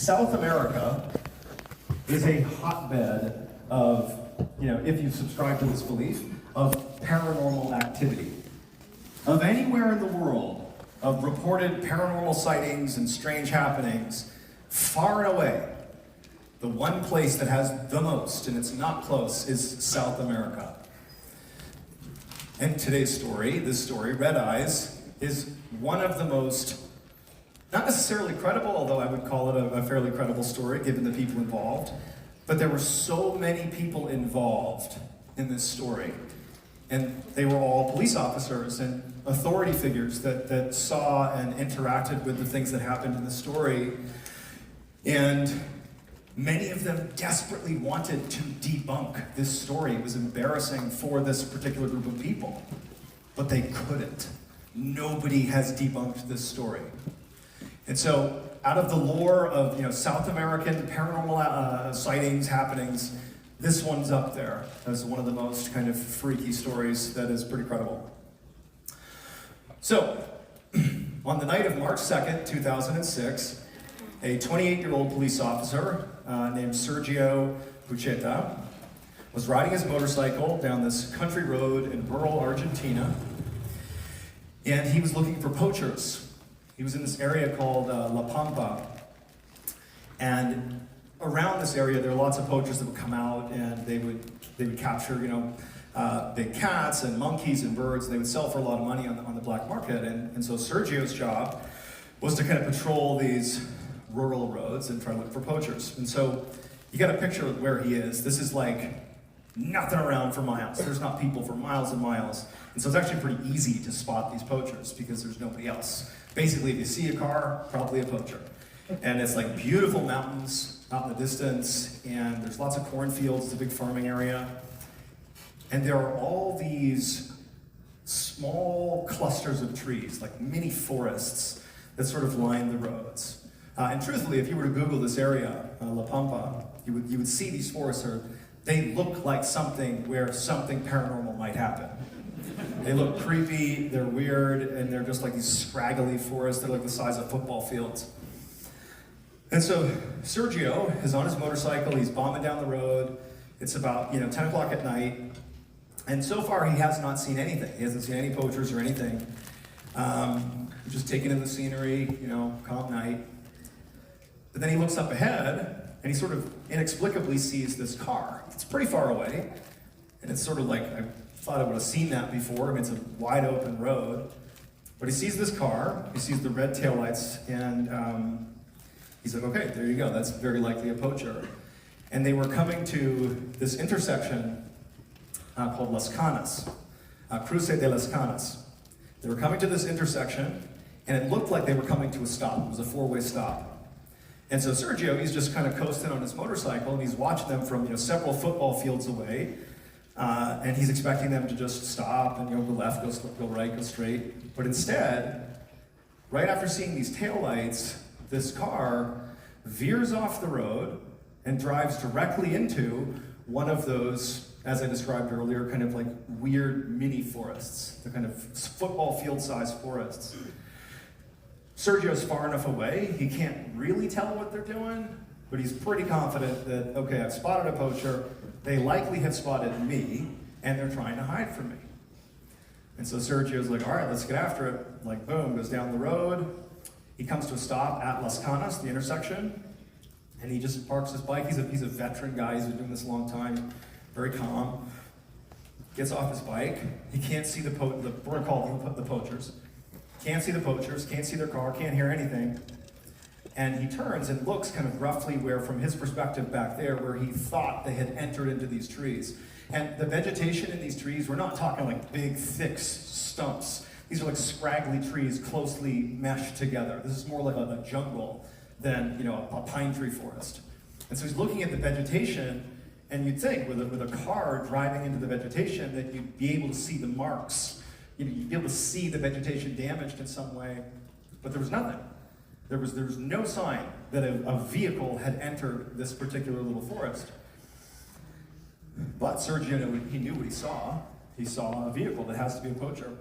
South America is a hotbed of, if you subscribe to this belief, of paranormal activity. Of anywhere in the world, of reported paranormal sightings and strange happenings, far and away, the one place that has the most, and it's not close, is South America. And today's story, this story, Red Eyes, is one of the most, not necessarily credible, although I would call it a fairly credible story given the people involved, but there were so many people involved in this story. And they were all police officers and authority figures that saw and interacted with the things that happened in the story. And many of them desperately wanted to debunk this story. It was embarrassing for this particular group of people, but they couldn't. Nobody has debunked this story. And so, out of the lore of South American paranormal sightings, happenings, this one's up there as one of the most kind of freaky stories that is pretty credible. So, on the night of March 2nd, 2006, a 28-year-old police officer named Sergio Pucheta was riding his motorcycle down this country road in rural Argentina, and he was looking for poachers. He was in this area called La Pampa, and around this area there are lots of poachers that would come out and they would capture big cats and monkeys and birds, and they would sell for a lot of money on the black market. And so Sergio's job was to kind of patrol these rural roads and try to look for poachers. And so you got a picture of where he is. This is like nothing around for miles. There's not people for miles and miles. And so it's actually pretty easy to spot these poachers because there's nobody else. Basically, if you see a car, probably a poacher. And it's like beautiful mountains out in the distance, and there's lots of cornfields. It's a big farming area. And there are all these small clusters of trees, like mini forests, that sort of line the roads. And truthfully, if you were to Google this area, La Pampa, you would see these forests they look like something where something paranormal might happen. They look creepy, they're weird, and they're just like these scraggly forests. They're like the size of football fields. And so Sergio is on his motorcycle, he's bombing down the road. It's about 10 o'clock at night. And so far he has not seen anything. He hasn't seen any poachers or anything. Just taking in the scenery, calm night. But then he looks up ahead, and he sort of inexplicably sees this car. It's pretty far away, and it's sort of like, I thought I would have seen that before. I mean, it's a wide open road. But he sees this car, he sees the red taillights, and he's like, okay, there you go, that's very likely a poacher. And they were coming to this intersection called Las Canas, Cruce de las Canas. They were coming to this intersection, and it looked like they were coming to a stop. It was a four-way stop. And so Sergio, he's just kind of coasting on his motorcycle, and he's watching them from several football fields away, and he's expecting them to just stop and go left, go right, go straight. But instead, right after seeing these taillights, this car veers off the road and drives directly into one of those, as I described earlier, kind of like weird mini forests, the kind of football field-sized forests. Sergio's far enough away, he can't really tell what they're doing, but he's pretty confident that, okay, I've spotted a poacher, they likely have spotted me, and they're trying to hide from me. And so Sergio's like, all right, let's get after it. Like, boom, goes down the road. He comes to a stop at Las Canas, the intersection, and he just parks his bike. He's a veteran guy, he's been doing this a long time, very calm. Gets off his bike, he can't see we're gonna call them the poachers. Can't see the poachers, can't see their car, can't hear anything. And he turns and looks kind of roughly where, from his perspective back there, where he thought they had entered into these trees. And the vegetation in these trees, we're not talking like big, thick stumps. These are like scraggly trees closely meshed together. This is more like a jungle than a pine tree forest. And so he's looking at the vegetation, and you'd think with a car driving into the vegetation that you'd be able to see the marks. You'd be able to see the vegetation damaged in some way, but there was nothing. There was no sign that a vehicle had entered this particular little forest. But Sergio, he knew what he saw. He saw a vehicle that has to be a poacher.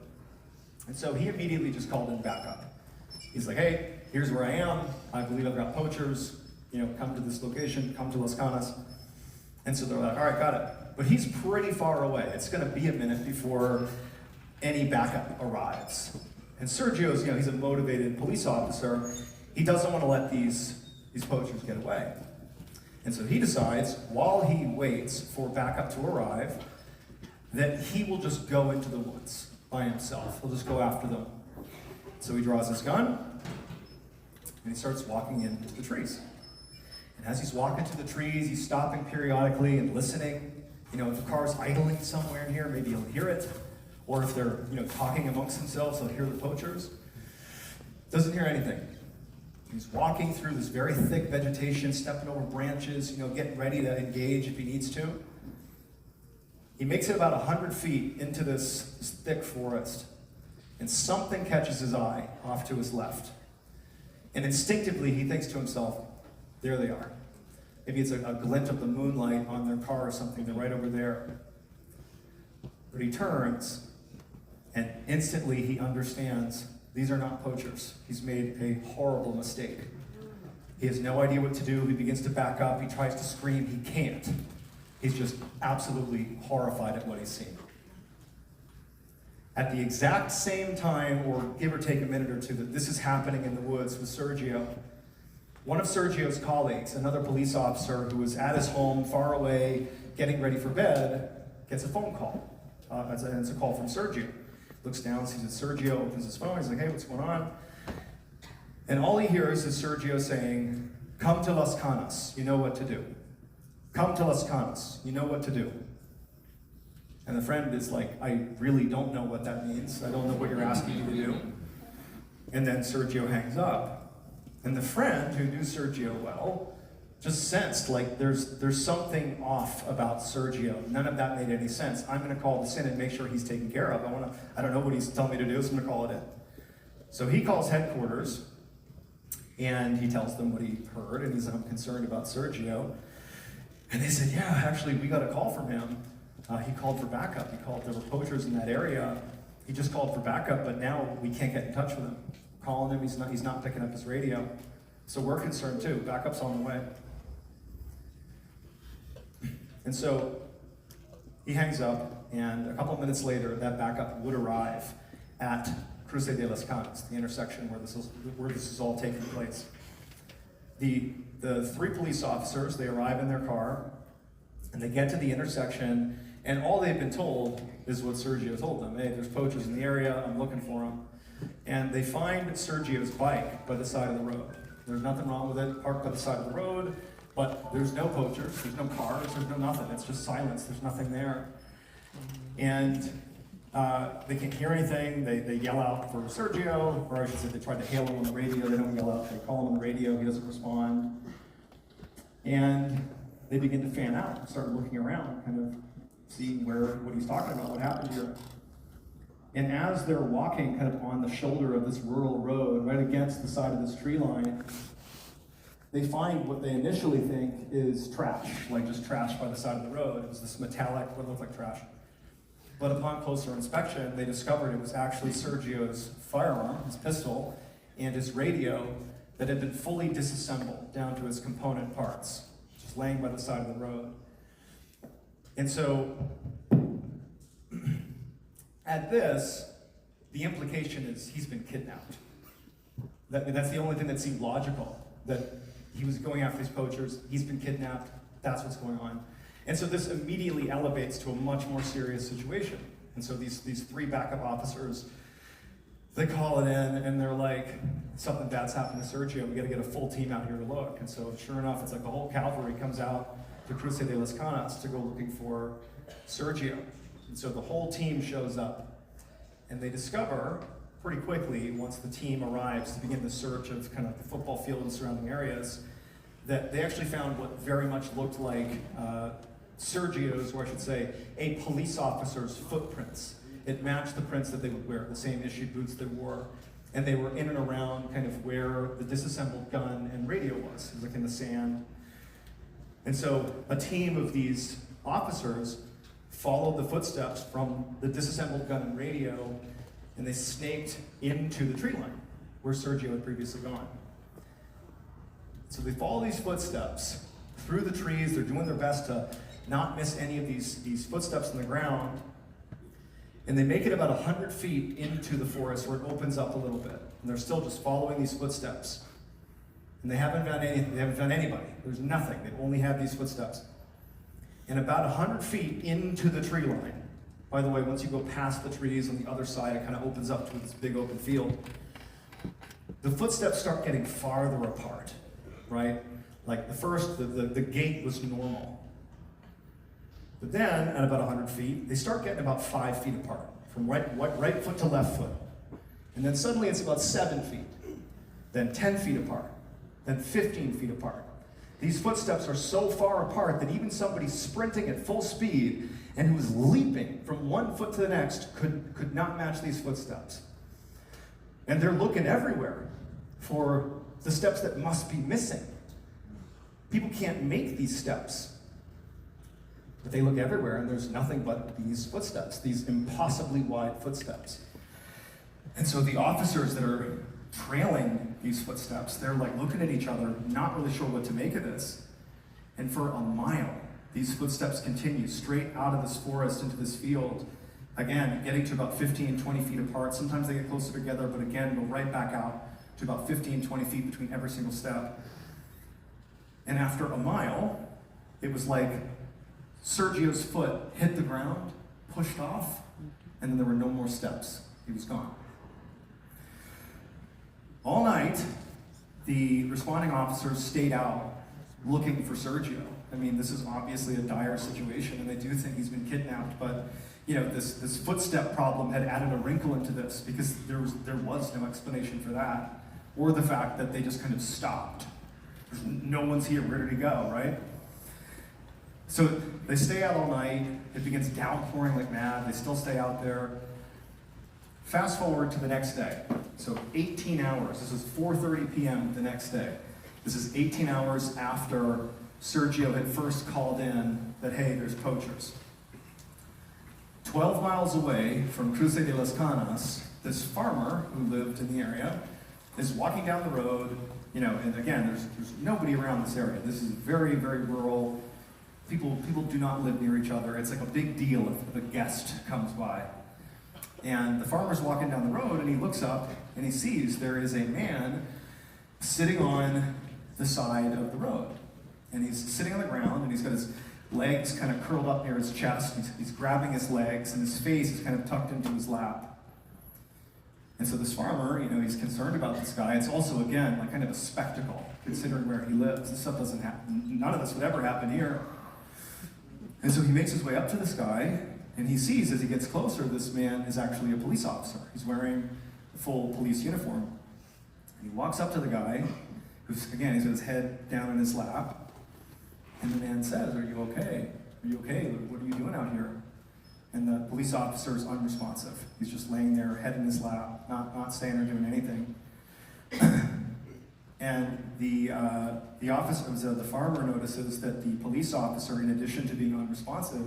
And so he immediately just called in backup. He's like, hey, here's where I am. I believe I've got poachers. come to this location, come to Las Canas. And so they're like, all right, got it. But he's pretty far away. It's gonna be a minute before any backup arrives. And Sergio's, he's a motivated police officer. He doesn't want to let these poachers get away. And so he decides, while he waits for backup to arrive, that he will just go into the woods by himself. He'll just go after them. So he draws his gun, and he starts walking into the trees. And as he's walking to the trees, he's stopping periodically and listening. If the car's idling somewhere in here, maybe he'll hear it. Or if they're, talking amongst themselves, he'll hear the poachers. Doesn't hear anything. He's walking through this very thick vegetation, stepping over branches, getting ready to engage if he needs to. He makes it about 100 feet into this thick forest, and something catches his eye off to his left. And instinctively, he thinks to himself, there they are. Maybe it's a glint of the moonlight on their car or something. They're right over there. But he turns, and instantly he understands these are not poachers. He's made a horrible mistake. He has no idea what to do. He begins to back up. He tries to scream. He can't. He's just absolutely horrified at what he's seen. At the exact same time, or give or take a minute or two, that this is happening in the woods with Sergio, one of Sergio's colleagues, another police officer who was at his home far away, getting ready for bed, gets a phone call. It's a call from Sergio. Looks down, sees it's Sergio, opens his phone, he's like, hey, what's going on? And all he hears is Sergio saying, come to Las Canas, you know what to do. Come to Las Canas, you know what to do. And the friend is like, I really don't know what that means. I don't know what you're asking me to do. And then Sergio hangs up. And the friend, who knew Sergio well, just sensed like there's something off about Sergio. None of that made any sense. I'm gonna call this in and make sure he's taken care of. I don't know what he's telling me to do, so I'm gonna call it in. So he calls headquarters and he tells them what he heard, and he's like, I'm concerned about Sergio. And they said, yeah, actually we got a call from him. He called for backup. There were poachers in that area. He just called for backup, but now we can't get in touch with him. Calling him, he's not picking up his radio. So we're concerned too. Backup's on the way. And so he hangs up, and a couple of minutes later, that backup would arrive at Cruce de las Canas, the intersection where this is all taking place. The three police officers, they arrive in their car, and they get to the intersection, and all they've been told is what Sergio told them. Hey, there's poachers in the area, I'm looking for them. And they find Sergio's bike by the side of the road. There's nothing wrong with it, parked by the side of the road, but there's no poachers, there's no cars, there's no nothing. It's just silence, there's nothing there. And they can't hear anything. They yell out for Sergio, or I should say they try to hail him on the radio. They don't yell out, they call him on the radio, he doesn't respond. And they begin to fan out, start looking around, kind of seeing what he's talking about, what happened here. And as they're walking kind of on the shoulder of this rural road, right against the side of this tree line, they find what they initially think is trash, like just trash by the side of the road. It was this metallic, what looked like trash. But upon closer inspection, they discovered it was actually Sergio's firearm, his pistol, and his radio that had been fully disassembled down to its component parts, just laying by the side of the road. And so, at this, the implication is he's been kidnapped. That's the only thing that seemed logical, that he was going after these poachers, he's been kidnapped, that's what's going on. And so this immediately elevates to a much more serious situation. And so these three backup officers, they call it in and they're like, something bad's happened to Sergio, we gotta get a full team out here to look. And so sure enough, it's like the whole cavalry comes out to Cruce de las Canas to go looking for Sergio. And so the whole team shows up, and they discover pretty quickly, once the team arrives to begin the search of kind of the football field and surrounding areas, that they actually found what very much looked like Sergio's, or I should say, a police officer's footprints. It matched the prints that they would wear, the same issued boots they wore, and they were in and around kind of where the disassembled gun and radio was. It was like in the sand. And so a team of these officers followed the footsteps from the disassembled gun and radio, and they snaked into the tree line where Sergio had previously gone. So they follow these footsteps through the trees. They're doing their best to not miss any of these footsteps in the ground. And they make it about 100 feet into the forest where it opens up a little bit. And they're still just following these footsteps. And they haven't found anything. They haven't found anybody. There's nothing. They only have these footsteps. And about 100 feet into the tree line, by the way, once you go past the trees on the other side, it kind of opens up to this big open field. The footsteps start getting farther apart, right? Like the gait was normal. But then, at about 100 feet, they start getting about 5 feet apart, from right foot to left foot. And then suddenly it's about 7 feet, then 10 feet apart, then 15 feet apart. These footsteps are so far apart that even somebody sprinting at full speed and who was leaping from one foot to the next could not match these footsteps. And they're looking everywhere for the steps that must be missing. People can't make these steps. But they look everywhere and there's nothing but these footsteps, these impossibly wide footsteps. And so the officers that are trailing these footsteps, they're like looking at each other, not really sure what to make of this. And for a mile, these footsteps continue straight out of this forest into this field. Again, getting to about 15, 20 feet apart. Sometimes they get closer together, but again, go right back out to about 15, 20 feet between every single step. And after a mile, it was like Sergio's foot hit the ground, pushed off, and then there were no more steps. He was gone. All night, the responding officers stayed out looking for Sergio. I mean, this is obviously a dire situation, and they do think he's been kidnapped, but you know, this footstep problem had added a wrinkle into this because there was no explanation for that, or the fact that they just kind of stopped. No one's here, where did he go, right? So they stay out all night. It begins downpouring like mad. They still stay out there. Fast forward to the next day. So 18 hours. This is 4:30 p.m. the next day. This is 18 hours after Sergio had first called in that, hey, there's poachers. 12 miles away from Cruce de las Canas, this farmer who lived in the area is walking down the road, you know, and again, there's nobody around this area. This is very, very rural. People do not live near each other. It's like a big deal if a guest comes by. And the farmer's walking down the road and he looks up and he sees there is a man sitting on the side of the road. And he's sitting on the ground and he's got his legs kind of curled up near his chest. He's grabbing his legs and his face is kind of tucked into his lap. And so this farmer, you know, he's concerned about this guy. It's also, again, like kind of a spectacle considering where he lives. This stuff doesn't happen. None of this would ever happen here. And so he makes his way up to this guy, and he sees as he gets closer, this man is actually a police officer. He's wearing a full police uniform. And he walks up to the guy, who's, again, he's got his head down in his lap, and the man says, "Are you okay? Are you okay? What are you doing out here?" And the police officer is unresponsive. He's just laying there, head in his lap, not saying or doing anything. And the officer, the farmer notices that the police officer, in addition to being unresponsive,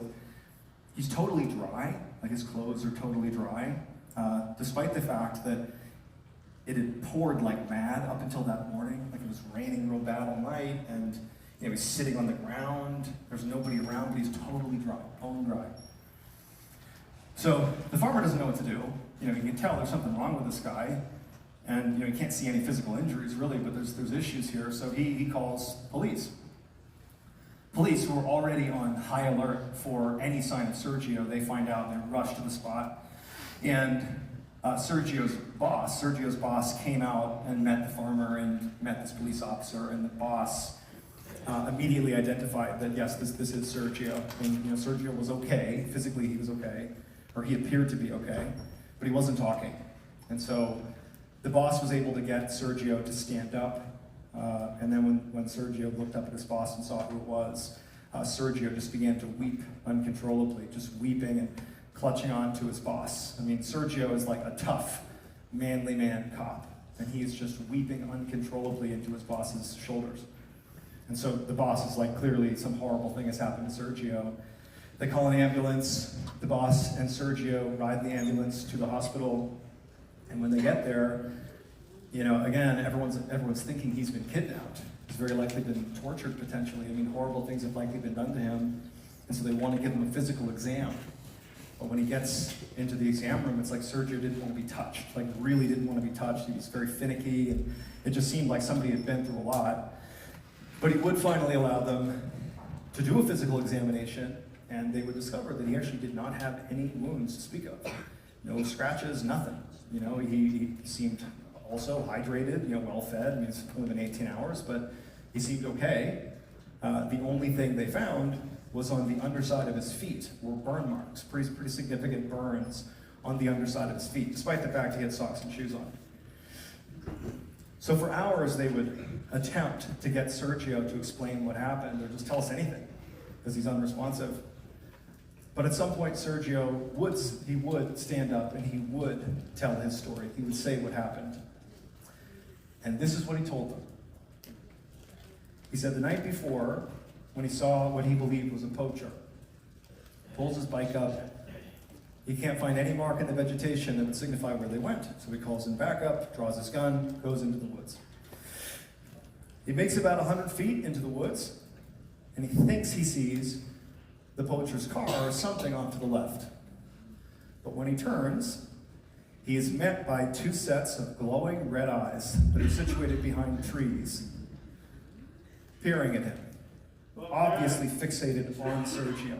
he's totally dry, like his clothes are totally dry, despite the fact that it had poured like mad up until that morning. Like it was raining real bad all night, and you know, he's sitting on the ground. There's nobody around, but he's totally dry, bone dry. So the farmer doesn't know what to do. You know, you can tell there's something wrong with this guy. And you know, you can't see any physical injuries really, but there's issues here. So he calls police. Police, who are already on high alert for any sign of Sergio, they find out and they rush to the spot. And Sergio's boss came out and met the farmer and met this police officer, and the boss immediately identified that yes, this is Sergio. And you know, Sergio was okay, physically he was okay, or he appeared to be okay, but he wasn't talking. And so the boss was able to get Sergio to stand up, and then when Sergio looked up at his boss and saw who it was, Sergio just began to weep uncontrollably, just weeping and clutching on to his boss. I mean, Sergio is like a tough, manly man cop, and he is just weeping uncontrollably into his boss's shoulders. And so the boss is like, clearly some horrible thing has happened to Sergio. They call an ambulance. The boss and Sergio ride the ambulance to the hospital. And when they get there, you know, again, everyone's thinking he's been kidnapped. He's very likely been tortured potentially. I mean, horrible things have likely been done to him. And so they want to give him a physical exam. But when he gets into the exam room, it's like Sergio didn't want to be touched, like really didn't want to be touched. He was very finicky, and it just seemed like somebody had been through a lot. But he would finally allow them to do a physical examination, and they would discover that he actually did not have any wounds to speak of. No scratches, nothing. You know, he seemed also hydrated, you know, well fed. I mean, it's only been 18 hours, but he seemed okay. The only thing they found was on the underside of his feet were burn marks, pretty significant burns on the underside of his feet, despite the fact he had socks and shoes on. So for hours they would attempt to get Sergio to explain what happened or just tell us anything, because he's unresponsive. But at some point Sergio would stand up and he would tell his story. He would say what happened. And this is what he told them. He said the night before, when he saw what he believed was a poacher, pulls his bike up. He can't find any mark in the vegetation that would signify where they went. So he calls him back up, draws his gun, goes into the woods. He makes about 100 feet into the woods, and he thinks he sees the poacher's car or something off to the left. But when he turns, he is met by two sets of glowing red eyes that are situated behind trees, peering at him, obviously fixated on Sergio.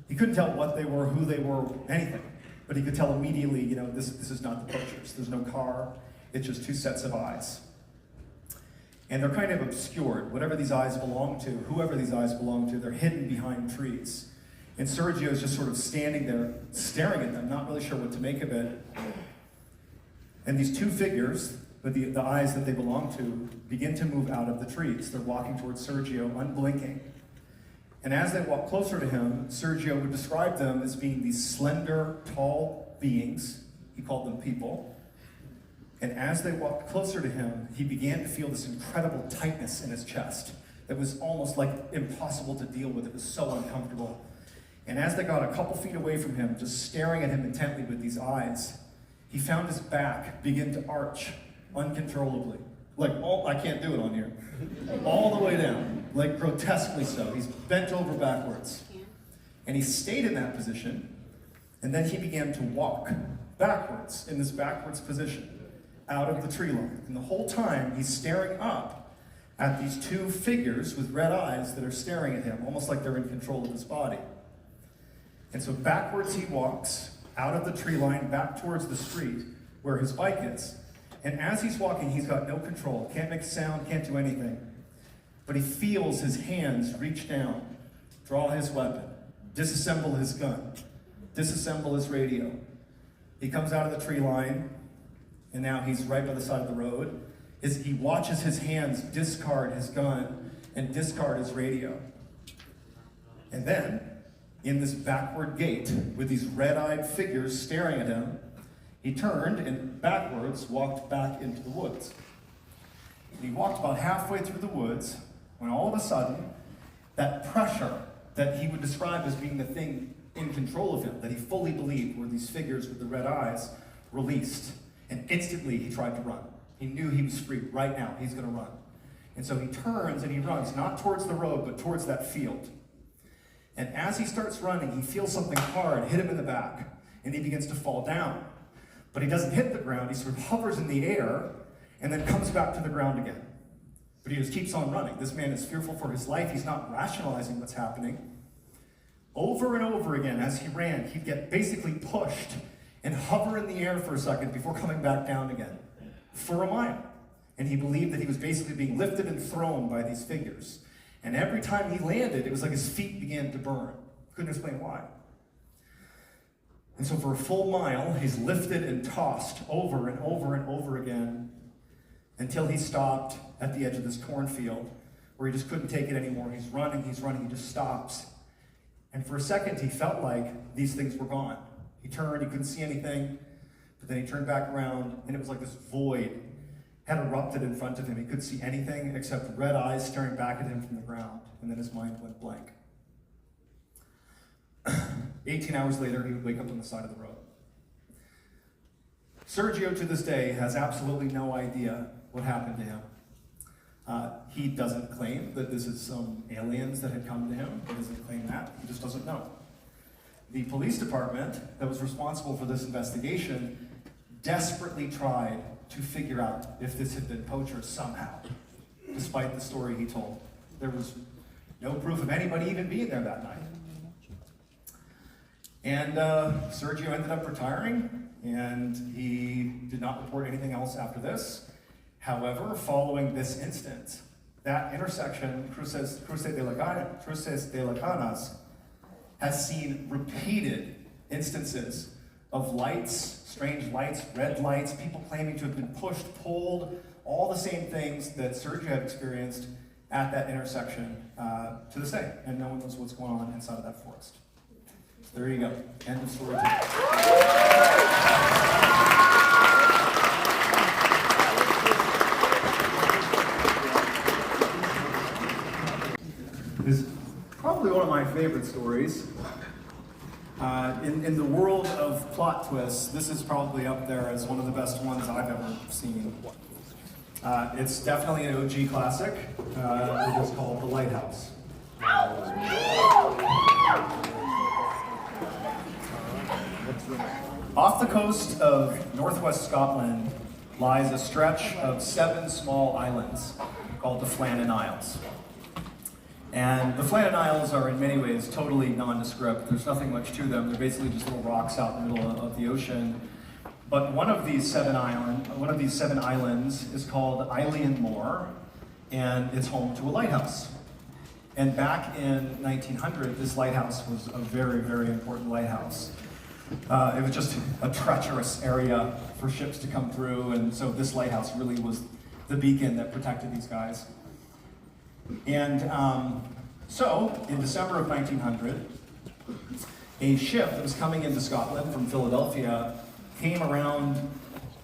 He couldn't tell what they were, who they were, anything. But he could tell immediately, you know, this is not the poachers. There's no car. It's just two sets of eyes. And they're kind of obscured. Whatever these eyes belong to, whoever these eyes belong to, they're hidden behind trees. And Sergio is just sort of standing there, staring at them, not really sure what to make of it. And these two figures, with the eyes that they belong to, begin to move out of the trees. They're walking towards Sergio, unblinking. And as they walk closer to him, Sergio would describe them as being these slender, tall beings. He called them people. And as they walked closer to him, he began to feel this incredible tightness in his chest that was almost like impossible to deal with. It was so uncomfortable. And as they got a couple feet away from him, just staring at him intently with these eyes, he found his back begin to arch uncontrollably. Like, I can't do it on here. All the way down, like grotesquely so. He's bent over backwards. And he stayed in that position, and then he began to walk backwards in this backwards position out of the tree line. And the whole time, he's staring up at these two figures with red eyes that are staring at him, almost like they're in control of his body. And so backwards he walks out of the tree line back towards the street where his bike is. And as he's walking, he's got no control, can't make a sound, can't do anything. But he feels his hands reach down, draw his weapon, disassemble his gun, disassemble his radio. He comes out of the tree line, and now he's right by the side of the road. He watches his hands discard his gun and discard his radio. And then, in this backward gait, with these red-eyed figures staring at him, he turned and backwards walked back into the woods. And he walked about halfway through the woods when all of a sudden, that pressure that he would describe as being the thing in control of him, that he fully believed were these figures with the red eyes, released. And instantly he tried to run. He knew he was free. Right now, he's going to run. And so he turns and he runs, not towards the road, but towards that field. And as he starts running, he feels something hard hit him in the back, and he begins to fall down. But he doesn't hit the ground, he sort of hovers in the air, and then comes back to the ground again. But he just keeps on running. This man is fearful for his life. He's not rationalizing what's happening. Over and over again, as he ran, he'd get basically pushed and hover in the air for a second before coming back down again, for a mile. And he believed that he was basically being lifted and thrown by these figures. And every time he landed, it was like his feet began to burn. Couldn't explain why. And so for a full mile, he's lifted and tossed over and over and over again until he stopped at the edge of this cornfield where he just couldn't take it anymore. He's running, he just stops. And for a second, he felt like these things were gone. He turned, he couldn't see anything, but then he turned back around, and it was like this void had erupted in front of him. He couldn't see anything except red eyes staring back at him from the ground, and then his mind went blank. 18 hours later, he would wake up on the side of the road. Sergio, to this day, has absolutely no idea what happened to him. He doesn't claim that this is some aliens that had come to him. He doesn't claim that. He just doesn't know. The police department that was responsible for this investigation desperately tried to figure out if this had been poachers somehow, despite the story he told. There was no proof of anybody even being there that night. And Sergio ended up retiring, and he did not report anything else after this. However, following this incident, that intersection, Cruces de la Canas, has seen repeated instances of lights, strange lights, red lights, people claiming to have been pushed, pulled, all the same things that Sergio had experienced at that intersection to this day, and no one knows what's going on inside of that forest. So there you go. End of story. This is probably one of my favorite stories. In the world of plot twists, this is probably up there as one of the best ones I've ever seen. It's definitely an OG classic. It is called The Lighthouse. Off the coast of northwest Scotland lies a stretch of 7 small islands called the Flannan Isles. And the Flannan Isles are in many ways totally nondescript. There's nothing much to them. They're basically just little rocks out in the middle of the ocean. But one of these seven islands is called Eilean Moor, and it's home to a lighthouse. And back in 1900, this lighthouse was a very, very important lighthouse. It was just a treacherous area for ships to come through, and so this lighthouse really was the beacon that protected these guys. And so, in December of 1900, a ship that was coming into Scotland from Philadelphia came around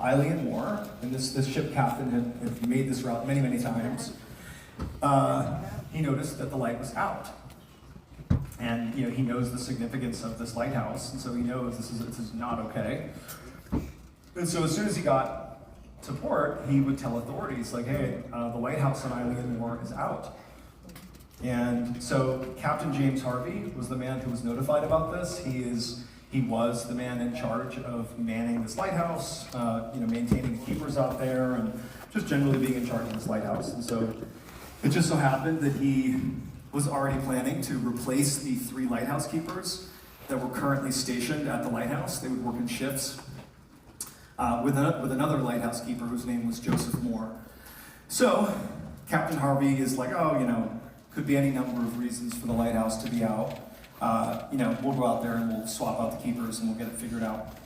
Eilean Moor, and this ship captain had made this route many, many times. He noticed that the light was out. And he knows the significance of this lighthouse, and so he knows this is not okay. And so as soon as he got to port, he would tell authorities, like, hey, the lighthouse on Eilean Moor is out. And so Captain James Harvey was the man who was notified about this. He was the man in charge of manning this lighthouse, maintaining the keepers out there, and just generally being in charge of this lighthouse. And so it just so happened that he was already planning to replace the 3 lighthouse keepers that were currently stationed at the lighthouse. They would work in shifts with another lighthouse keeper whose name was Joseph Moore. So Captain Harvey is like, could be any number of reasons for the lighthouse to be out. We'll go out there and we'll swap out the keepers and we'll get it figured out.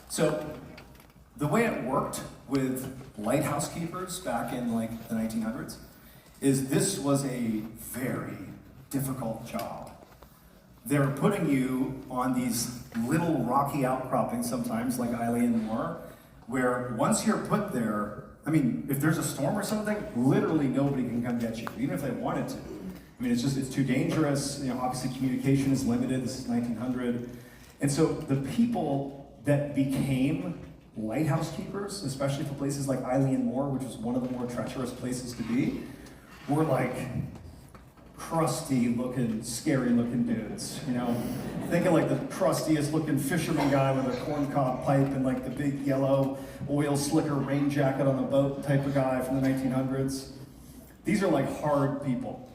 So the way it worked with lighthouse keepers back in the 1900s is this was a very difficult job. They were putting you on these little rocky outcroppings sometimes, like Eilean Moor, where once you're put there, if there's a storm or something, literally nobody can come get you, even if they wanted to. It's too dangerous. Obviously communication is limited. This is 1900. And so the people that became lighthouse keepers, especially for places like Eilean Moor, which was one of the more treacherous places to be, were like crusty looking, scary looking dudes. Think of like the crustiest looking fisherman guy with a corncob pipe and like the big yellow oil slicker rain jacket on the boat type of guy from the 1900s. These are like hard people.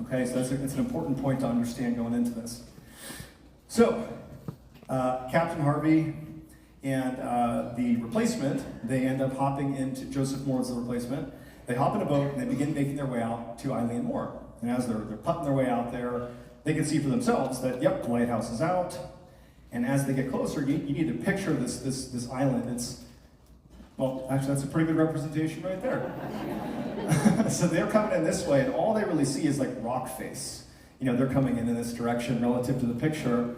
Okay, so it's an important point to understand going into this. So, Captain Harvey and the replacement, they end up hopping into, Joseph Moore is the replacement, they hop in a boat and they begin making their way out to Eilean Moor. And as they're putting their way out there, they can see for themselves that, yep, the lighthouse is out. And as they get closer, you need to picture this island. Actually, that's a pretty good representation right there. So they're coming in this way, and all they really see is like rock face. They're coming in this direction relative to the picture.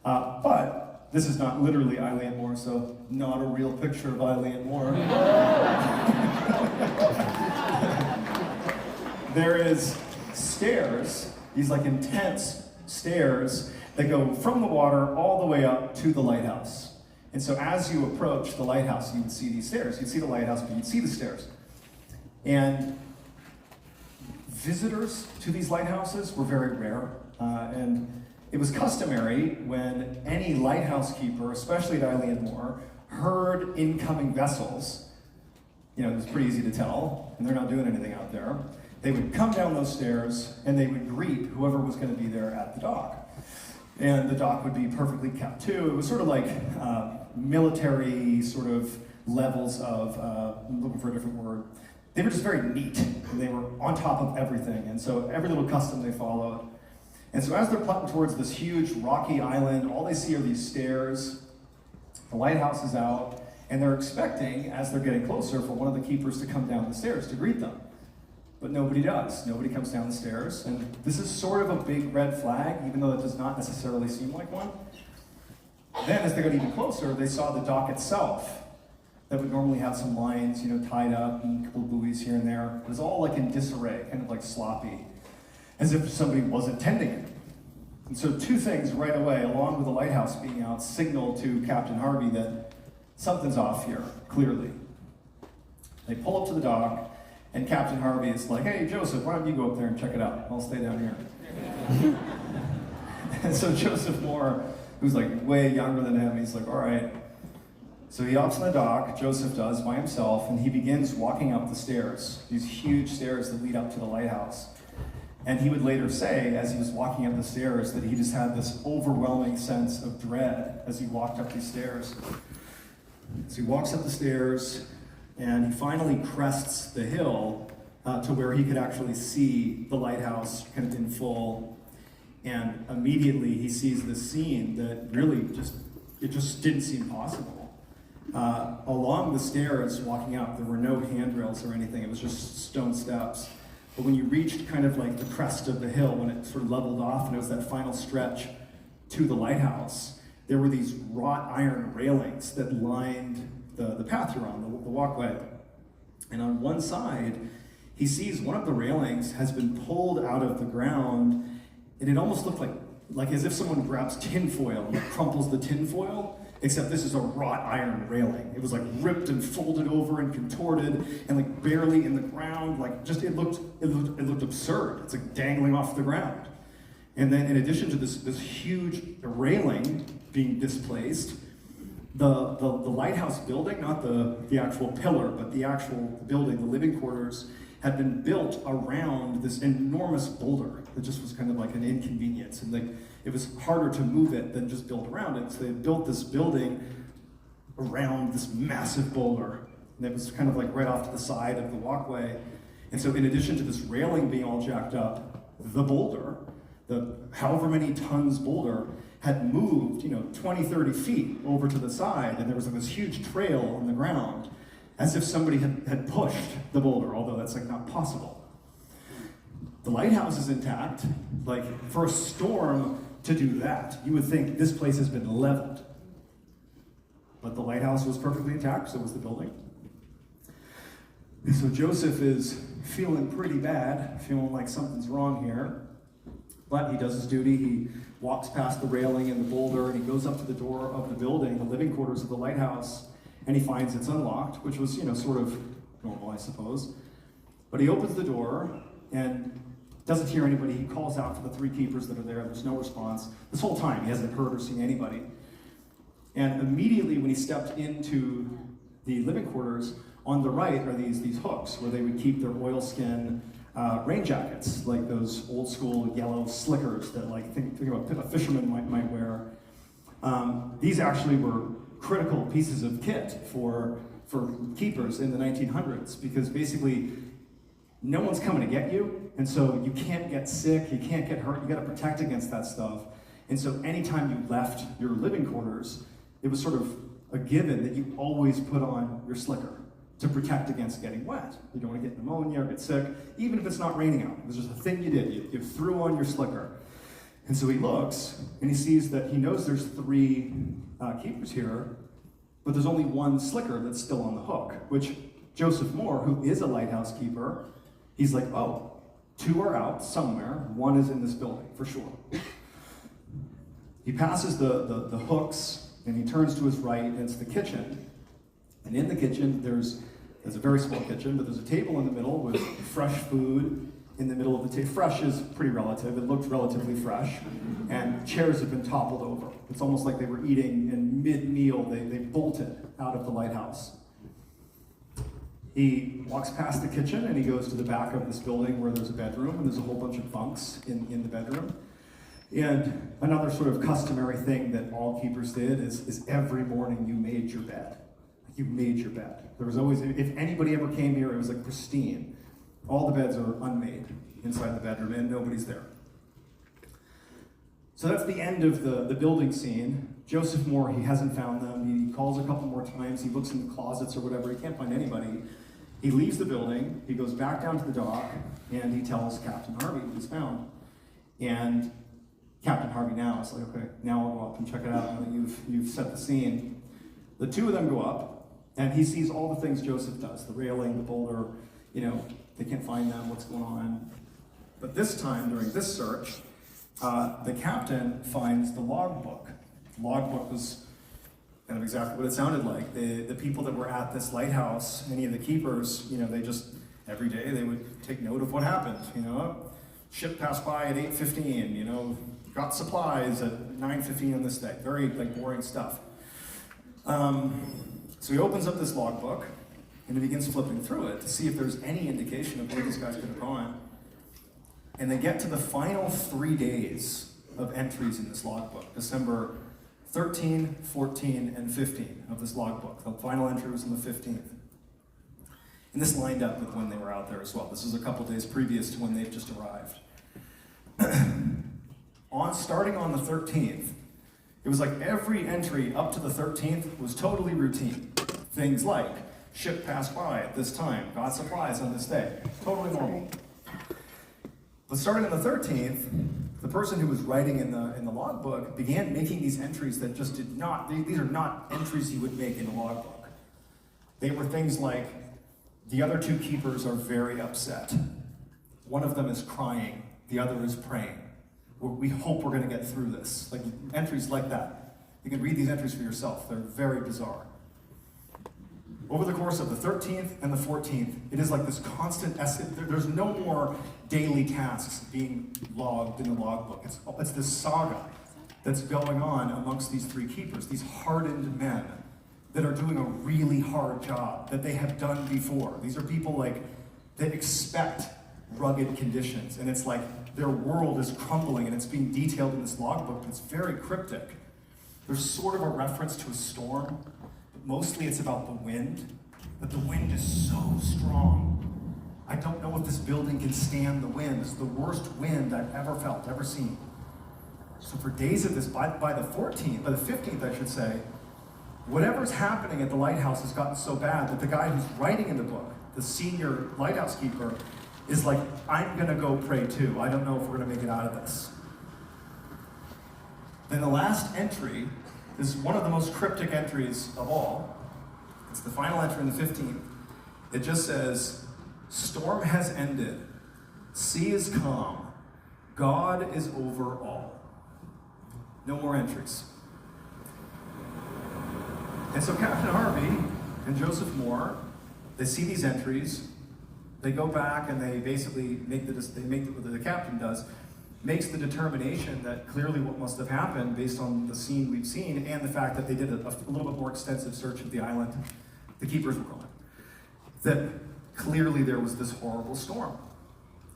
But this is not literally Eilean Moor, so not a real picture of Eilean Moor. There is stairs, these like intense stairs that go from the water all the way up to the lighthouse. And so as you approach the lighthouse, you would see these stairs. You'd see the lighthouse, but you'd see the stairs. And visitors to these lighthouses were very rare, and it was customary when any lighthouse keeper, especially at Eilean Mor, heard incoming vessels. You know, it was pretty easy to tell, and they're not doing anything out there. They would come down those stairs and they would greet whoever was going to be there at the dock. And the dock would be perfectly kept too. It was sort of like military sort of levels of, I'm looking for a different word. They were just very neat, and they were on top of everything. And so every little custom they followed. And so as they're plotting towards this huge rocky island, all they see are these stairs. The lighthouse is out, and they're expecting, as they're getting closer, for one of the keepers to come down the stairs to greet them. But nobody does. Nobody comes down the stairs. And this is sort of a big red flag, even though it does not necessarily seem like one. Then, as they got even closer, they saw the dock itself that would normally have some lines, you know, tied up and a couple of buoys here and there. It was all like in disarray, kind of like sloppy, as if somebody wasn't tending it. And so two things right away, along with the lighthouse being out, signal to Captain Harvey that something's off here, clearly. They pull up to the dock, and Captain Harvey is like, hey, Joseph, why don't you go up there and check it out? I'll stay down here. And so Joseph Moore, who's like way younger than him, he's like, all right. So he hops on the dock, Joseph does, by himself, and he begins walking up the stairs, these huge stairs that lead up to the lighthouse. And he would later say, as he was walking up the stairs, that he just had this overwhelming sense of dread as he walked up these stairs. So he walks up the stairs, and he finally crests the hill to where he could actually see the lighthouse kind of in full. And immediately he sees this scene that really just didn't seem possible. Along the stairs, walking up, there were no handrails or anything. It was just stone steps. But when you reached kind of like the crest of the hill, when it sort of leveled off and it was that final stretch to the lighthouse, there were these wrought iron railings that lined the path you're on, the walkway. And on one side, he sees one of the railings has been pulled out of the ground, and it almost looked like as if someone grabs tinfoil and crumples the tinfoil, except this is a wrought iron railing. It was like ripped and folded over and contorted and like barely in the ground, like just it looked absurd. It's like dangling off the ground. And then in addition to this huge railing being displaced, the lighthouse building, not the actual pillar, but the actual building, the living quarters, had been built around this enormous boulder that just was kind of like an inconvenience. And like it was harder to move it than just build around it. So they built this building around this massive boulder that was kind of like right off to the side of the walkway. And so in addition to this railing being all jacked up, the boulder, the however many tons boulder, had moved, 20, 30 feet over to the side, and there was like this huge trail on the ground, as if somebody had pushed the boulder, although that's like not possible. The lighthouse is intact. Like for a storm to do that, you would think this place has been leveled. But the lighthouse was perfectly intact, so was the building. And so Joseph is feeling pretty bad, feeling like something's wrong here. But he does his duty. He walks past the railing and the boulder, and he goes up to the door of the building, the living quarters of the lighthouse, and he finds it's unlocked, which was, sort of normal, I suppose. But he opens the door and doesn't hear anybody. He calls out for the three keepers that are there. There's no response. This whole time, he hasn't heard or seen anybody. And immediately when he stepped into the living quarters, on the right are these hooks where they would keep their oilskin rain jackets, like those old school yellow slickers that think about a fisherman might wear. These actually were critical pieces of kit for keepers in the 1900s, because basically no one's coming to get you, and so you can't get sick, you can't get hurt, you gotta protect against that stuff. And so anytime you left your living quarters, it was sort of a given that you always put on your slicker to protect against getting wet. You don't want to get pneumonia or get sick, even if it's not raining out. It was just a thing you did. You threw on your slicker. And so he looks, and he sees that he knows there's three keepers here, but there's only one slicker that's still on the hook, which Joseph Moore, who is a lighthouse keeper, he's like, oh, two are out somewhere, one is in this building, for sure. He passes the hooks, and he turns to his right, and it's the kitchen. And in the kitchen, there's It's a very small kitchen, but there's a table in the middle with fresh food in the middle of the table. Fresh is pretty relative. It looked relatively fresh. And chairs have been toppled over. It's almost like they were eating, and mid-meal they bolted out of the lighthouse. He walks past the kitchen and he goes to the back of this building where there's a bedroom, and there's a whole bunch of bunks in the bedroom. And another sort of customary thing that all keepers did is every morning you made your bed. You made your bed. There was always, if anybody ever came here, it was like pristine. All the beds are unmade inside the bedroom, and nobody's there. So that's the end of the building scene. Joseph Moore, he hasn't found them. He calls a couple more times. He looks in the closets or whatever. He can't find anybody. He leaves the building. He goes back down to the dock, and he tells Captain Harvey what he's found. And Captain Harvey now is like, okay, now I'll go up and check it out now that you've set the scene. The two of them go up, and he sees all the things Joseph does, the railing, the boulder, they can't find them, what's going on. But this time, during this search, the captain finds the logbook. The logbook was kind of exactly what it sounded like. The people that were at this lighthouse, any of the keepers, they just, every day they would take note of what happened. Ship passed by at 8:15, got supplies at 9:15 on this day. Very boring stuff. So he opens up this logbook and he begins flipping through it to see if there's any indication of where these guys could have gone. And they get to the final 3 days of entries in this logbook, December 13, 14, and 15 of this logbook. The final entry was on the 15th. And this lined up with when they were out there as well. This is a couple days previous to when they've just arrived. Starting on the 13th, it was like every entry up to the 13th was totally routine. Things like, ship passed by at this time, got supplies on this day. Totally normal. But starting on the 13th, the person who was writing in the logbook began making these entries that just did not, these are not entries you would make in a logbook. They were things like, the other two keepers are very upset. One of them is crying, the other is praying. We hope we're going to get through this. Entries like that. You can read these entries for yourself. They're very bizarre. Over the course of the 13th and the 14th, it is like this constant there's no more daily tasks being logged in the logbook. It's this saga that's going on amongst these three keepers, these hardened men that are doing a really hard job that they have done before. These are people that expect rugged conditions, and it's like their world is crumbling, and it's being detailed in this logbook, but it's very cryptic. There's sort of a reference to a storm, but mostly it's about the wind, but the wind is so strong. I don't know if this building can stand the wind. It's the worst wind I've ever felt, ever seen. So for days of this, by the 15th, I should say, whatever's happening at the lighthouse has gotten so bad that the guy who's writing in the book, the senior lighthouse keeper, is like, I'm gonna go pray too. I don't know if we're gonna make it out of this. Then the last entry is one of the most cryptic entries of all. It's the final entry in the 15th. It just says, storm has ended, sea is calm, God is over all. No more entries. And so Captain Harvey and Joseph Moore, they see these entries, they go back and they basically the captain does, makes the determination that clearly what must have happened based on the scene we've seen and the fact that they did a little bit more extensive search of the island, the keepers were gone, that clearly there was this horrible storm.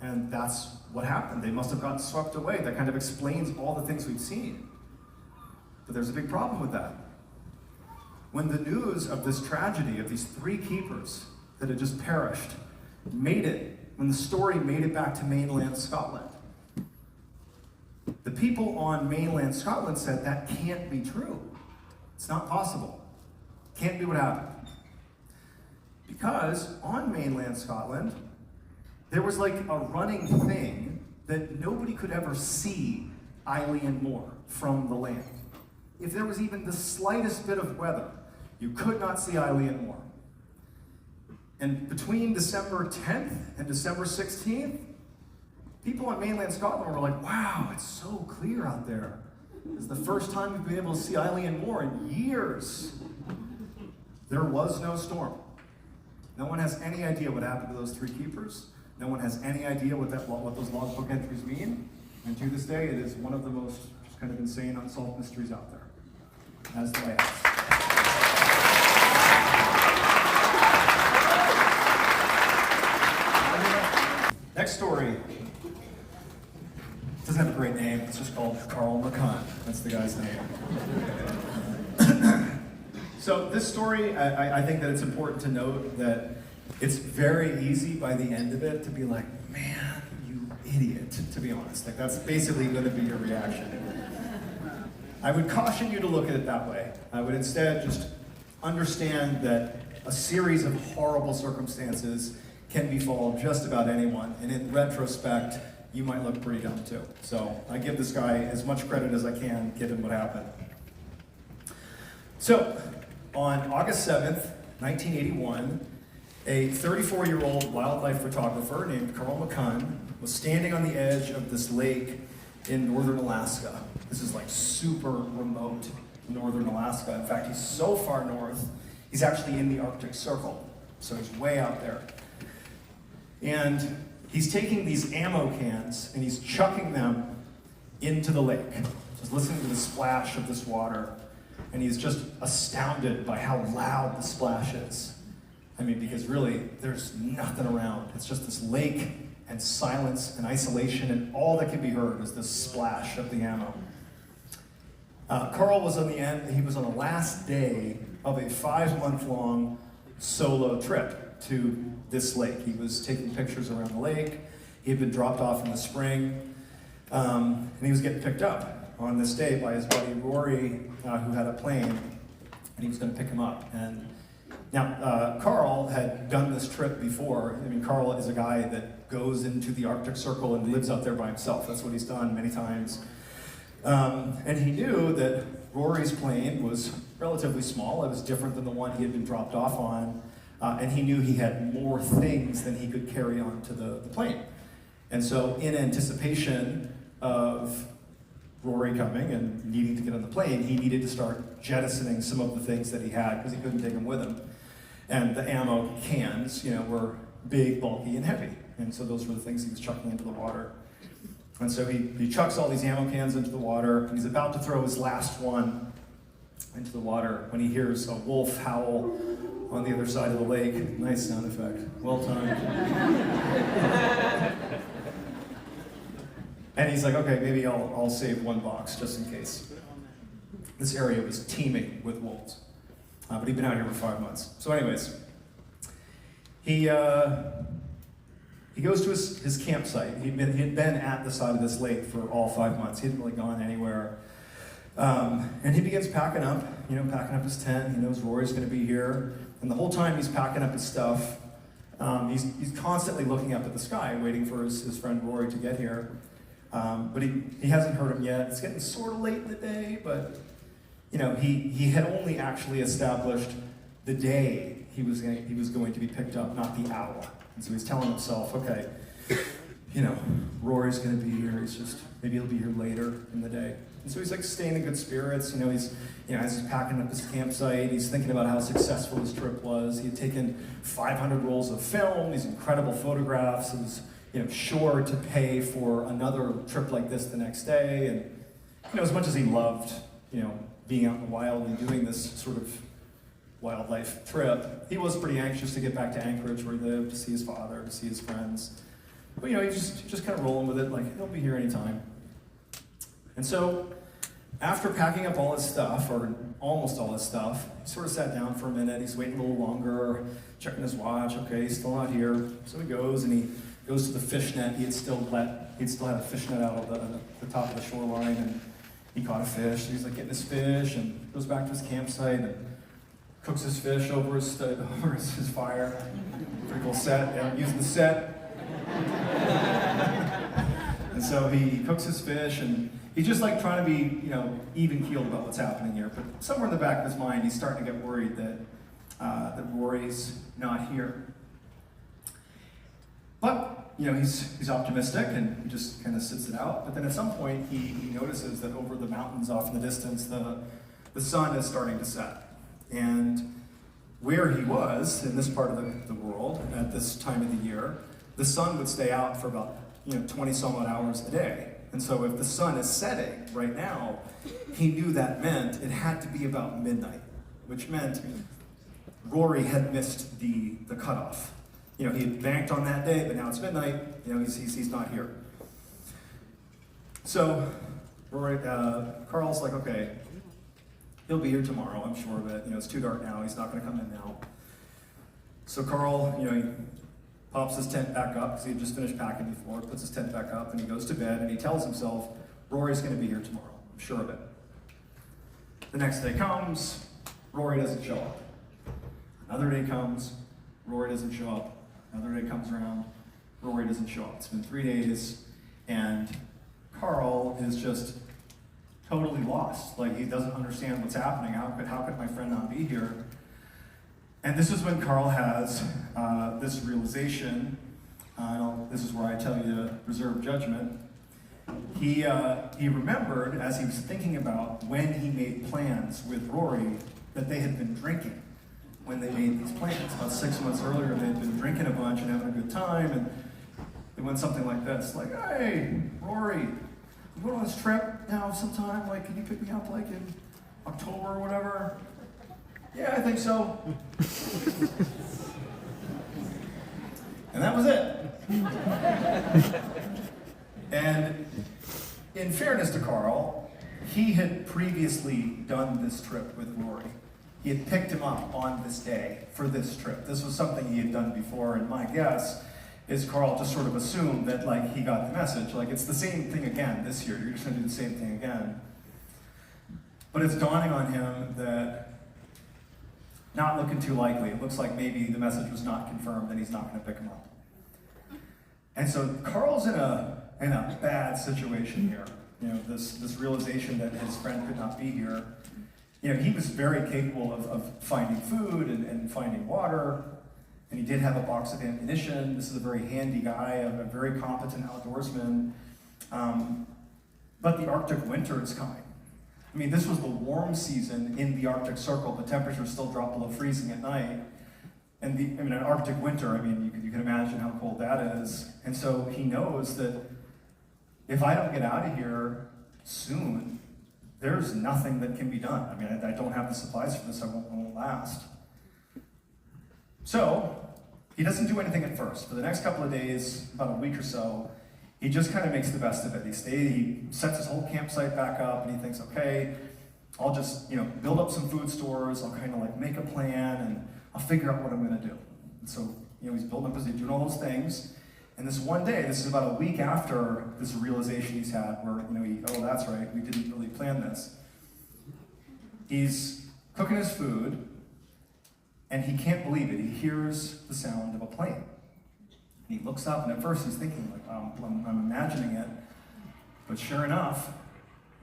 And that's what happened. They must have gotten swept away. That kind of explains all the things we've seen. But there's a big problem with that. When the news of this tragedy, of these three keepers that had just perished, when the story made it back to mainland Scotland, the people on mainland Scotland said that can't be true. It's not possible. Can't be what happened. Because on mainland Scotland, there was like a running thing that nobody could ever see Eilean Moor from the land. If there was even the slightest bit of weather, you could not see Eilean Moor. And between December 10th and December 16th, people on mainland Scotland were like, wow, it's so clear out there. It's the first time we've been able to see Eilean Moor in years. There was no storm. No one has any idea what happened to those 3 keepers. No one has any idea what those logbook entries mean. And to this day, it is one of the most just kind of insane unsolved mysteries out there. As the lighthouse. Next story. Doesn't have a great name. It's just called Carl McCunn. That's the guy's name. So this story, I think that it's important to note that it's very easy by the end of it to be like, man, you idiot, to be honest. Like, that's basically going to be your reaction. I would caution you to look at it that way. I would instead just understand that a series of horrible circumstances can befall just about anyone, and in retrospect, you might look pretty dumb too. So I give this guy as much credit as I can given what happened. So, on August 7th, 1981, a 34-year-old wildlife photographer named Carl McCunn was standing on the edge of this lake in northern Alaska. This is like super remote northern Alaska. In fact, he's so far north, he's actually in the Arctic Circle. So he's way out there. And he's taking these ammo cans and he's chucking them into the lake. Just listening to the splash of this water. And he's just astounded by how loud the splash is. I mean, because really, there's nothing around. It's just this lake and silence and isolation, and all that can be heard is this splash of the ammo. Carl was on the last day of a 5-month-long solo trip to this lake. He was taking pictures around the lake. He had been dropped off in the spring, and he was getting picked up on this day by his buddy Rory, who had a plane, and he was going to pick him up. And now, Carl had done this trip before. I mean, Carl is a guy that goes into the Arctic Circle and lives out there by himself. That's what he's done many times. And he knew that Rory's plane was relatively small. It was different than the one he had been dropped off on. And he knew he had more things than he could carry onto the plane. And so in anticipation of Rory coming and needing to get on the plane, he needed to start jettisoning some of the things that he had because he couldn't take them with him. And the ammo cans, were big, bulky, and heavy. And so those were the things he was chucking into the water. And so he chucks all these ammo cans into the water, and he's about to throw his last one into the water when he hears a wolf howl on the other side of the lake. Nice sound effect. Well timed. And he's like, okay, maybe I'll save one box just in case. This area was teeming with wolves. But he'd been out here for 5 months. So anyways, he goes to his campsite. He had been at the side of this lake for all 5 months. He hadn't really gone anywhere. And he begins packing up his tent. He knows Rory's going to be here. And the whole time he's packing up his stuff, he's constantly looking up at the sky, waiting for his friend Rory to get here. But he hasn't heard him yet. It's getting sort of late in the day, but he had only actually established the day he was going to be picked up, not the hour. And so he's telling himself, okay, Rory's going to be here. Maybe he'll be here later in the day. And so he's like staying in good spirits. As he's packing up his campsite, he's thinking about how successful his trip was. He had taken 500 rolls of film, these incredible photographs. It was sure to pay for another trip like this the next day. And as much as he loved being out in the wild and doing this sort of wildlife trip, he was pretty anxious to get back to Anchorage where he lived, to see his father, to see his friends. But he's just kind of rolling with it, like he'll be here anytime. And so after packing up all his stuff, or almost all his stuff, he sort of sat down for a minute. He's waiting a little longer, checking his watch. Okay, he's still not here. So he goes and he goes to the fishnet. He'd still had a fishnet out of the top of the shoreline, and he caught a fish. So he's like getting his fish and goes back to his campsite and cooks his fish over his fire. Pretty cool set, using the set. And so he cooks his fish, and he's just like trying to be, even-keeled about what's happening here. But somewhere in the back of his mind, he's starting to get worried that Rory's not here. But he's optimistic, and he just kind of sits it out. But then at some point, he notices that over the mountains off in the distance, the sun is starting to set. And where he was, in this part of the world, at this time of the year, the sun would stay out for about 20 some odd hours a day. And so if the sun is setting right now, he knew that meant it had to be about midnight, which meant Rory had missed the cutoff. He had banked on that day, but now it's midnight, he's not here. So Rory, Carl's like, okay, he'll be here tomorrow, I'm sure of it. It's too dark now, he's not gonna come in now. So Carl, he pops his tent back up, because he had just finished packing before, puts his tent back up, and he goes to bed, and he tells himself, Rory's gonna be here tomorrow, I'm sure of it. The next day comes, Rory doesn't show up. Another day comes, Rory doesn't show up. Another day comes around, Rory doesn't show up. It's been 3 days, and Carl is just totally lost. Like, he doesn't understand what's happening. How could my friend not be here? And this is when Carl has this realization. This is where I tell you to reserve judgment. He remembered, as he was thinking about when he made plans with Rory, that they had been drinking when they made these plans. About 6 months earlier, they had been drinking a bunch and having a good time, and it went something like this, like, hey, Rory, you going on this trip now sometime? Like, can you pick me up, like, in October or whatever? Yeah, I think so. And that was it. And in fairness to Carl, he had previously done this trip with Rory. He had picked him up on this day for this trip. This was something he had done before, and my guess is Carl just sort of assumed that, like, he got the message. Like, it's the same thing again this year. You're just gonna do the same thing again. But it's dawning on him that not looking too likely. It looks like maybe the message was not confirmed and he's not gonna pick him up. And so Carl's in a bad situation here. This realization that his friend could not be here. He was very capable of finding food and finding water, and he did have a box of ammunition. This is a very handy guy, a very competent outdoorsman. But the Arctic winter is coming. I mean, this was the warm season in the Arctic Circle, but temperatures still drop below freezing at night. And an Arctic winter, you can imagine how cold that is. And so he knows that if I don't get out of here soon, there's nothing that can be done. I don't have the supplies for this, I won't last. So, he doesn't do anything at first. For the next couple of days, about a week or so, he just kind of makes the best of it. He sets his whole campsite back up, and he thinks, okay, I'll just build up some food stores, I'll kind of like make a plan, and I'll figure out what I'm gonna do. And so, he's building up, he's doing all those things. And this one day, this is about a week after this realization he's had, where, oh, that's right, we didn't really plan this. He's cooking his food, and he can't believe it. He hears the sound of a plane. And he looks up, and at first he's thinking, like, I'm imagining it. But sure enough,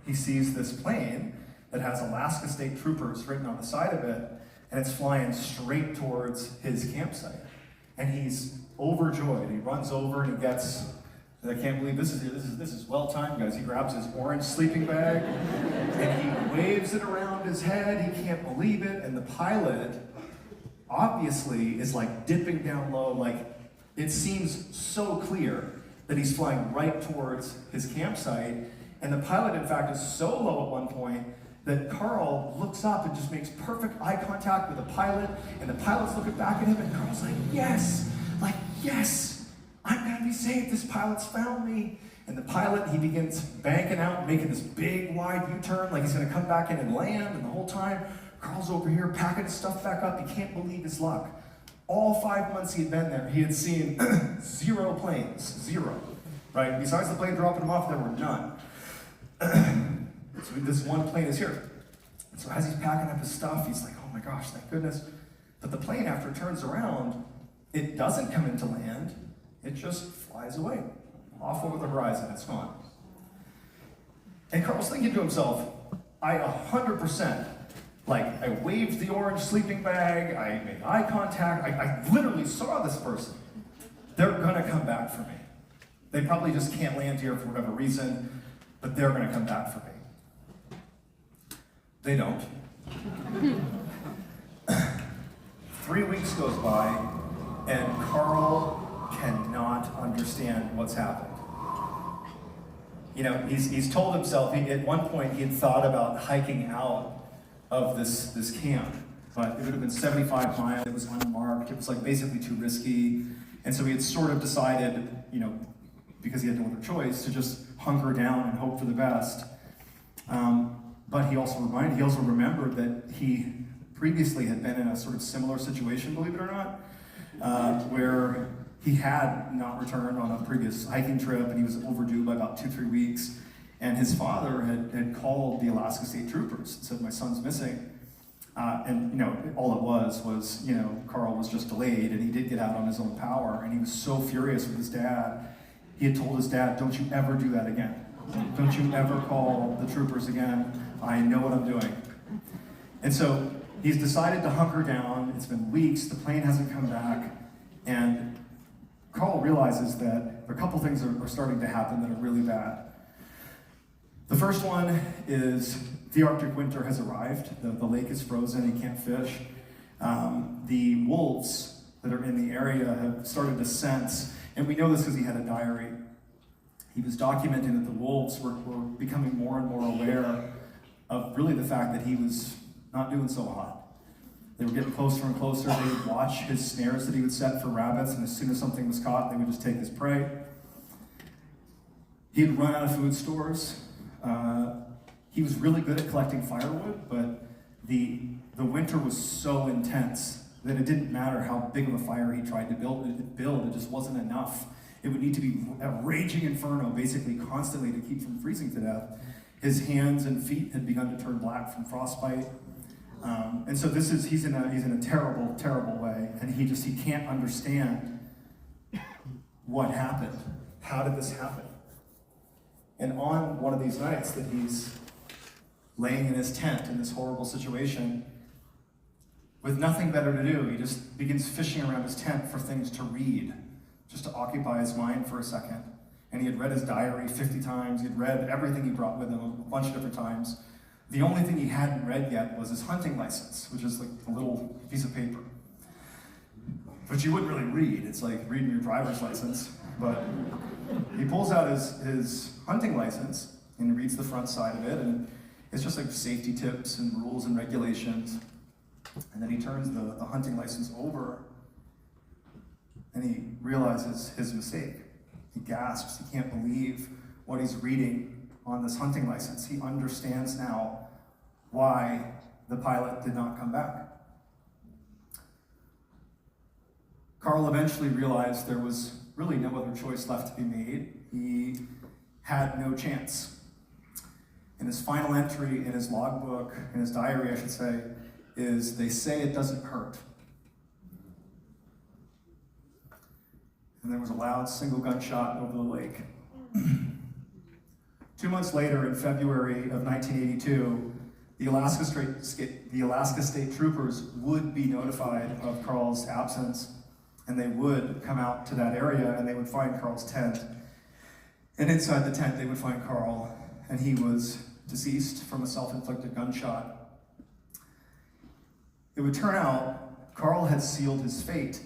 he sees this plane that has Alaska State Troopers written on the side of it, and it's flying straight towards his campsite. And he's overjoyed. He runs over and he gets, I can't believe this is well timed, guys. He grabs his orange sleeping bag and he waves it around his head. He can't believe it. And the pilot obviously is like dipping down low. Like, it seems so clear that he's flying right towards his campsite. And the pilot, in fact, is so low at one point that Carl looks up and just makes perfect eye contact with the pilot, and the pilot's looking back at him, and Carl's like, yes, I'm gonna be safe, this pilot's found me. And the pilot, he begins banking out, making this big, wide U-turn, like he's gonna come back in and land, and the whole time, Carl's over here packing his stuff back up. He can't believe his luck. All 5 months he had been there, he had seen 0 planes, 0, right? Besides the plane dropping him off, there were none. So this one plane is here. So as he's packing up his stuff, he's like, oh my gosh, thank goodness. But the plane, after it turns around, it doesn't come into land, it just flies away. Off over the horizon, it's gone. And Carl's thinking to himself, I 100%, I waved the orange sleeping bag, I made eye contact, I literally saw this person. They're gonna come back for me. They probably just can't land here for whatever reason, but they're gonna come back for me. They don't. 3 weeks goes by, and Carl cannot understand what's happened. You know, he's told himself, at one point he had thought about hiking out of this camp, but it would have been 75 miles, it was unmarked, it was like basically too risky, and so he had sort of decided, you know, because he had no other choice, to just hunker down and hope for the best. But he also remembered that he previously had been in a sort of similar situation, believe it or not, where he had not returned on a previous hiking trip, and he was overdue by about 2-3 weeks. And his father had called the Alaska State Troopers and said, "My son's missing." And you know, all it was, you know, Carl was just delayed, and he did get out on his own power, and he was so furious with his dad. He had told his dad, "Don't you ever do that again. Don't you ever call the troopers again. I know what I'm doing." And so he's decided to hunker down. It's been weeks, the plane hasn't come back, and Carl realizes that a couple things are starting to happen that are really bad. The first one is the Arctic winter has arrived. The lake is frozen, he can't fish. The wolves that are in the area have started to sense, and we know this because he had a diary. He was documenting that the wolves were becoming more and more aware of really the fact that he was not doing so hot. They were getting closer and closer. They would watch his snares that he would set for rabbits, and as soon as something was caught, they would just take his prey. He had run out of food stores. He was really good at collecting firewood, but the winter was so intense that it didn't matter how big of a fire he tried to build, it just wasn't enough. It would need to be a raging inferno, basically constantly, to keep from freezing to death. His hands and feet had begun to turn black from frostbite. And so he's in a terrible, terrible way, and he can't understand what happened. How did this happen? And on one of these nights that he's laying in his tent in this horrible situation, with nothing better to do, he just begins fishing around his tent for things to read, just to occupy his mind for a second. And he had read his diary 50 times, he had read everything he brought with him a bunch of different times. The only thing he hadn't read yet was his hunting license, which is like a little piece of paper. Which you wouldn't really read, it's like reading your driver's license. But he pulls out his hunting license and he reads the front side of it, and it's just like safety tips and rules and regulations. And then he turns the hunting license over and he realizes his mistake. He gasps, he can't believe what he's reading on this hunting license. He understands now why the pilot did not come back. Carl eventually realized there was really no other choice left to be made. He had no chance. And his final entry in his logbook, in his diary I should say, is "They say it doesn't hurt." And there was a loud single gunshot over the lake. 2 months later, in February of 1982, the Alaska State Troopers would be notified of Carl's absence, and they would come out to that area and they would find Carl's tent. And inside the tent, they would find Carl, and he was deceased from a self-inflicted gunshot. It would turn out Carl had sealed his fate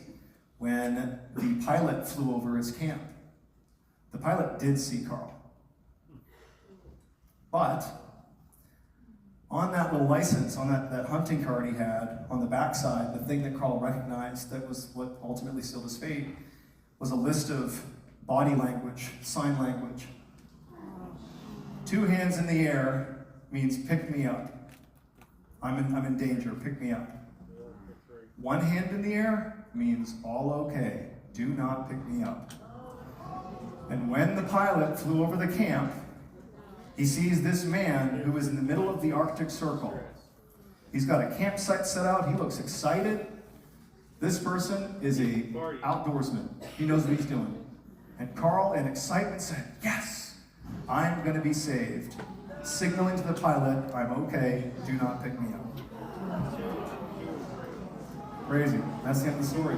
when the pilot flew over his camp. The pilot did see Carl. But on that little license, on that hunting card he had, on the backside, the thing that Carl recognized that was what ultimately sealed his fate was a list of body language, sign language. 2 hands in the air means pick me up. I'm in danger, pick me up. 1 hand in the air means all okay, do not pick me up. And when the pilot flew over the camp, he sees this man who is in the middle of the Arctic Circle. He's got a campsite set out, he looks excited. This person is a outdoorsman. He knows what he's doing. And Carl, in excitement, said, "Yes, I'm gonna be saved." Signaling to the pilot, "I'm okay, do not pick me up." Crazy, that's the end of the story.